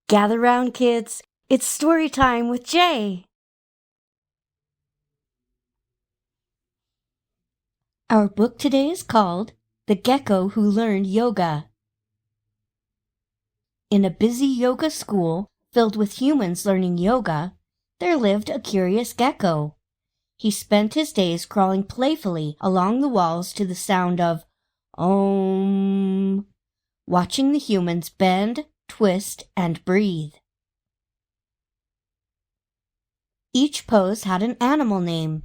Gather round, kids. It's story time with Jay. Our book today is called The Gecko Who Learned Yoga. In a busy yoga school filled with humans learning yoga, there lived a curious gecko. He spent his days crawling playfully along the walls to the sound of Om, watching the humans bend, twist, and breathe. Each pose had an animal name: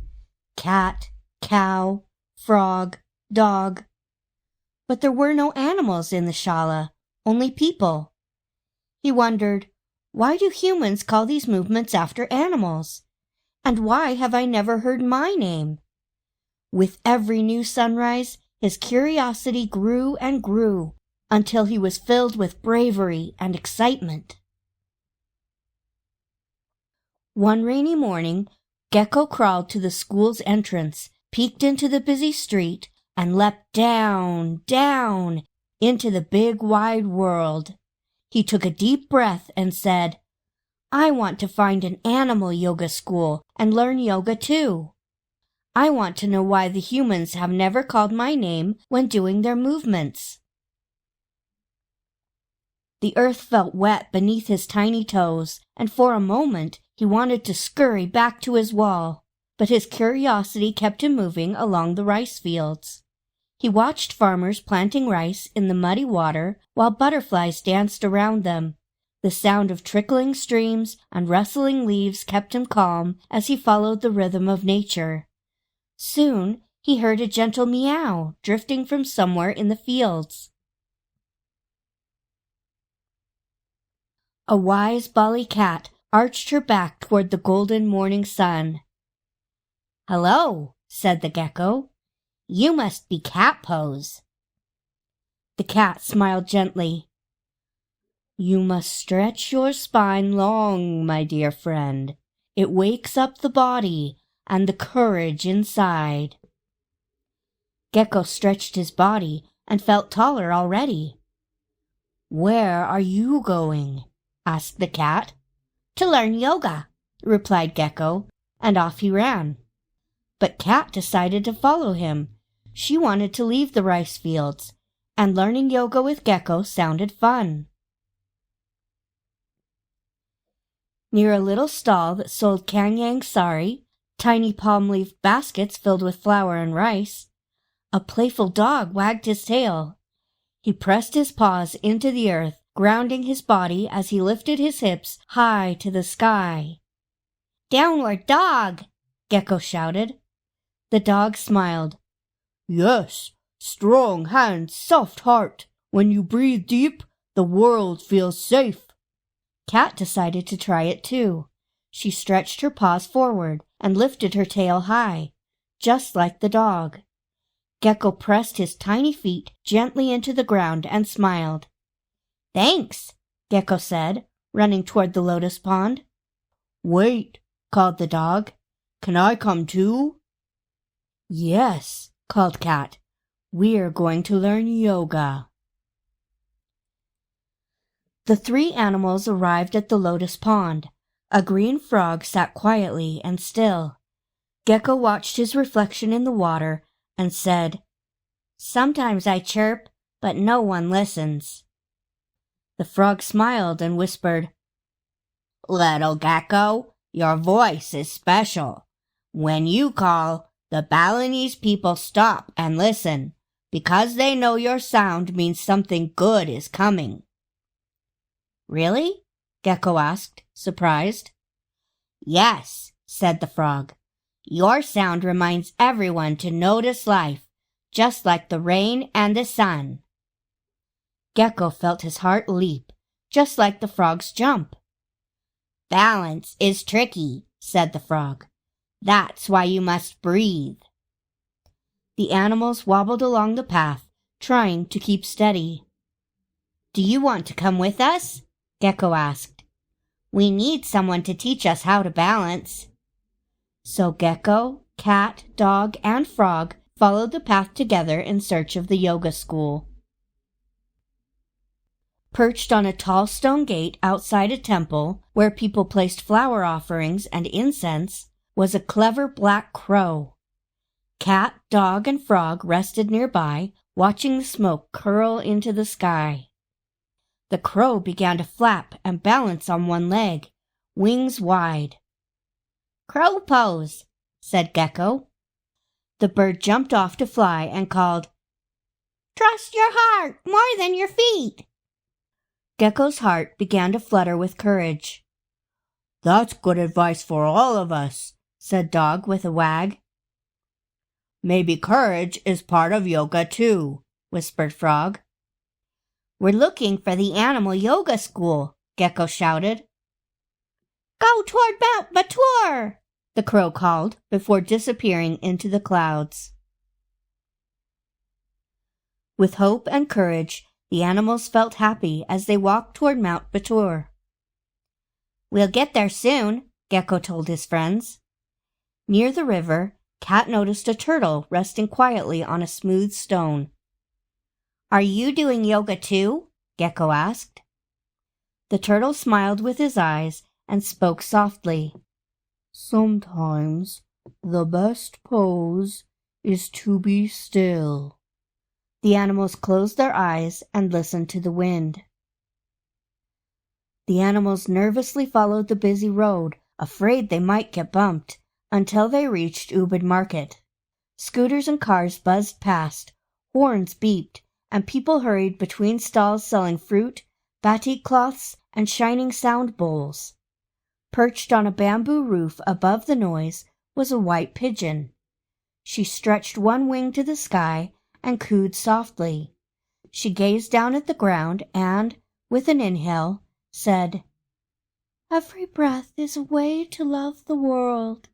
cat, cow, frog, dog. But there were no animals in the shala, only people. He wondered, why do humans call these movements after animals? And why have I never heard my name? With every new sunrise, his curiosity grew and grew until he was filled with bravery and excitement. One rainy morning, Gecko crawled to the school's entrance, peeked into the busy street, and leapt down, down, into the big wide world. He took a deep breath and said, "I want to find an animal yoga school and learn yoga too. I want to know why the humans have never called my name when doing their movements." The earth felt wet beneath his tiny toes, and for a moment he wanted to scurry back to his wall, but his curiosity kept him moving along the rice fields. He watched farmers planting rice in the muddy water while butterflies danced around them. The sound of trickling streams and rustling leaves kept him calm as he followed the rhythm of nature. Soon he heard a gentle meow drifting from somewhere in the fields. A wise Bali cat arched her back toward the golden morning sun. "Hello," said the gecko. "You must be cat pose." The cat smiled gently. "You must stretch your spine long, my dear friend. It wakes up the body and the courage inside." Gecko stretched his body and felt taller already. "Where are you going?" asked the cat. "To learn yoga," replied Gecko, and off he ran. But Cat decided to follow him. She wanted to leave the rice fields, and learning yoga with Gecko sounded fun. Near a little stall that sold kanyang sari, tiny palm leaf baskets filled with flour and rice, a playful dog wagged his tail. He pressed his paws into the earth, grounding his body as he lifted his hips high to the sky. "Downward dog!" Gecko shouted. The dog smiled. "Yes, strong hands, soft heart. When you breathe deep, the world feels safe." Cat decided to try it too. She stretched her paws forward and lifted her tail high, just like the dog. Gecko pressed his tiny feet gently into the ground and smiled. "Thanks," Gecko said, running toward the lotus pond. "Wait," called the dog. "Can I come too?" "Yes," called Cat. "We're going to learn yoga." The three animals arrived at the lotus pond. A green frog sat quietly and still. Gecko watched his reflection in the water and said, "Sometimes I chirp, but no one listens." The frog smiled and whispered, "Little Gecko, your voice is special. When you call, the Balinese people stop and listen, because they know your sound means something good is coming." "Really?" Gecko asked, surprised. "Yes," said the frog. "Your sound reminds everyone to notice life, just like the rain and the sun." Gecko felt his heart leap, just like the frog's jump. "Balance is tricky," said the frog. "That's why you must breathe." The animals wobbled along the path, trying to keep steady. "Do you want to come with us?" Gecko asked. "We need someone to teach us how to balance." So Gecko, Cat, Dog, and Frog followed the path together in search of the yoga school. Perched on a tall stone gate outside a temple where people placed flower offerings and incense was a clever black crow. Cat, dog, and frog rested nearby, watching the smoke curl into the sky. The crow began to flap and balance on one leg, wings wide. "Crow pose," said Gecko. The bird jumped off to fly and called, "Trust your heart more than your feet." Gecko's heart began to flutter with courage. "That's good advice for all of us," said Dog with a wag. "Maybe courage is part of yoga too," whispered Frog. "We're looking for the animal yoga school," Gecko shouted. "Go toward Mount Batur," the crow called before disappearing into the clouds. With hope and courage, the animals felt happy as they walked toward Mount Batur. "We'll get there soon," Gecko told his friends. Near the river, Cat noticed a turtle resting quietly on a smooth stone. "Are you doing yoga too?" Gecko asked. The turtle smiled with his eyes and spoke softly. "Sometimes the best pose is to be still." The animals closed their eyes and listened to the wind. The animals nervously followed the busy road, afraid they might get bumped, until they reached Ubud Market. Scooters and cars buzzed past, horns beeped, and people hurried between stalls selling fruit, batik cloths, and shining sound bowls. Perched on a bamboo roof above the noise was a white pigeon. She stretched one wing to the sky and cooed softly. She gazed down at the ground and, with an inhale, said, "Every breath is a way to love the world."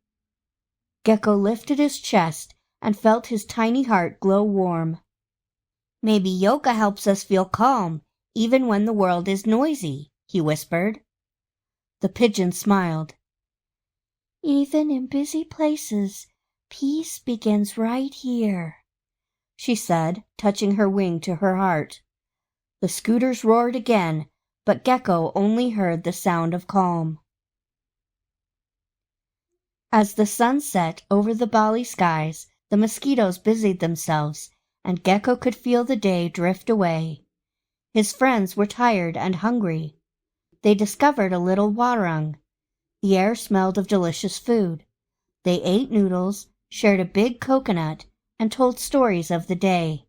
Gecko lifted his chest and felt his tiny heart glow warm. "Maybe yoga helps us feel calm, even when the world is noisy," he whispered. The pigeon smiled. "Even in busy places, peace begins right here," she said, touching her wing to her heart. The scooters roared again, but Gecko only heard the sound of calm. As the sun set over the Bali skies, the mosquitoes busied themselves, and Gecko could feel the day drift away. His friends were tired and hungry. They discovered a little warung. The air smelled of delicious food. They ate noodles, shared a big coconut, and told stories of the day.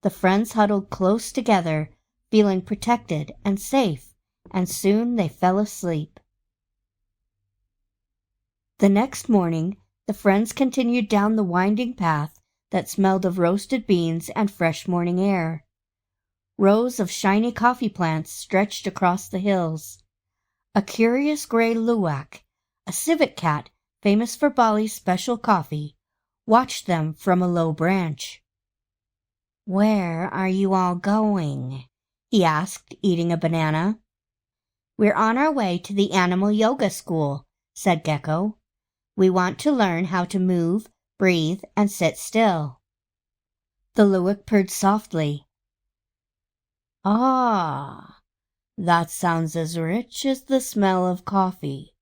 The friends huddled close together, feeling protected and safe, and soon they fell asleep. The next morning, the friends continued down the winding path that smelled of roasted beans and fresh morning air. Rows of shiny coffee plants stretched across the hills. A curious gray luwak, a civet cat famous for Bali's special coffee, watched them from a low branch. "Where are you all going?" he asked, eating a banana. "We're on our way to the animal yoga school," said Gecko. "We want to learn how to move, breathe, and sit still." The luwak purred softly. "Ah, that sounds as rich as the smell of coffee.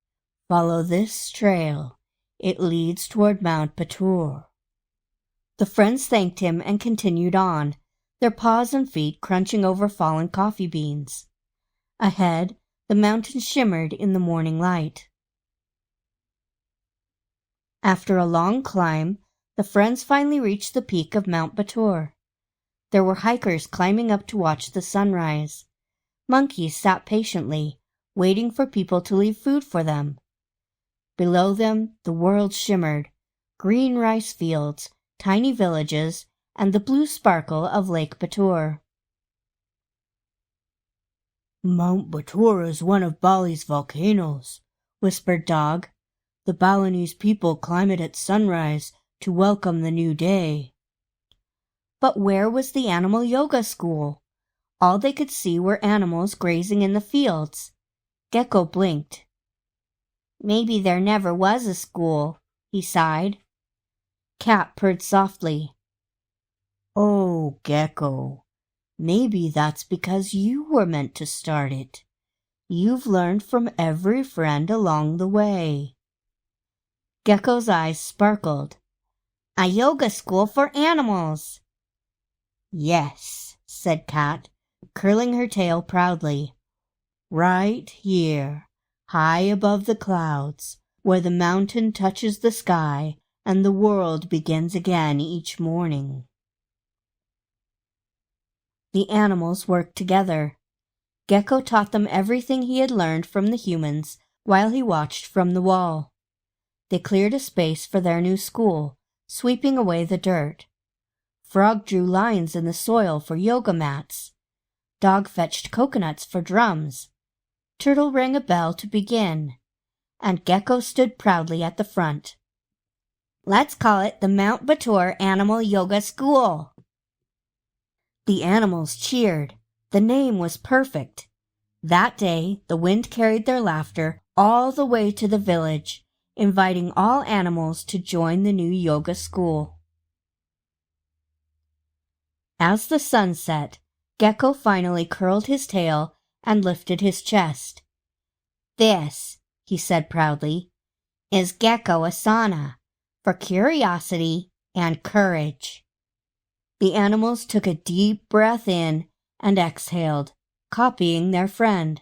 Follow this trail. It leads toward Mount Batur." The friends thanked him and continued on, their paws and feet crunching over fallen coffee beans. Ahead, the mountains shimmered in the morning light. After a long climb, the friends finally reached the peak of Mount Batur. There were hikers climbing up to watch the sunrise. Monkeys sat patiently, waiting for people to leave food for them. Below them, the world shimmered, green rice fields, tiny villages, and the blue sparkle of Lake Batur. "Mount Batur is one of Bali's volcanoes," whispered Dog. "The Balinese people climb it at sunrise to welcome the new day." But where was the animal yoga school? All they could see were animals grazing in the fields. Gecko blinked. "Maybe there never was a school," he sighed. Cat purred softly. "Oh, Gecko, Maybe that's because you were meant to start it. You've learned from every friend along the way. Gecko's eyes sparkled. A yoga school for animals. Yes, said Cat, curling her tail proudly. Right here, high above the clouds, where the mountain touches the sky and the world begins again each morning. The animals worked together. Gecko taught them everything he had learned from the humans while he watched from the wall. They cleared a space for their new school, sweeping away the dirt. Frog drew lines in the soil for yoga mats. Dog fetched coconuts for drums. Turtle rang a bell to begin, and Gecko stood proudly at the front. Let's call it the Mount Batur Animal Yoga School. The animals cheered. The name was perfect. That day, the wind carried their laughter all the way to the village, inviting all animals to join the new yoga school. As the sun set, Gecko finally curled his tail and lifted his chest. This, he said proudly, is Gecko Asana, for curiosity and courage. The animals took a deep breath in and exhaled, copying their friend.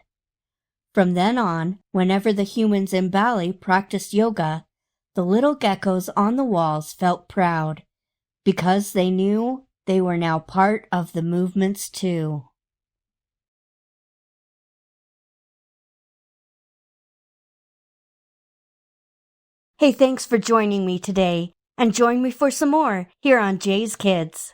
From then on, whenever the humans in Bali practiced yoga, the little geckos on the walls felt proud, because they knew they were now part of the movements too. Hey, thanks for joining me today, and join me for some more here on Jay's Kids.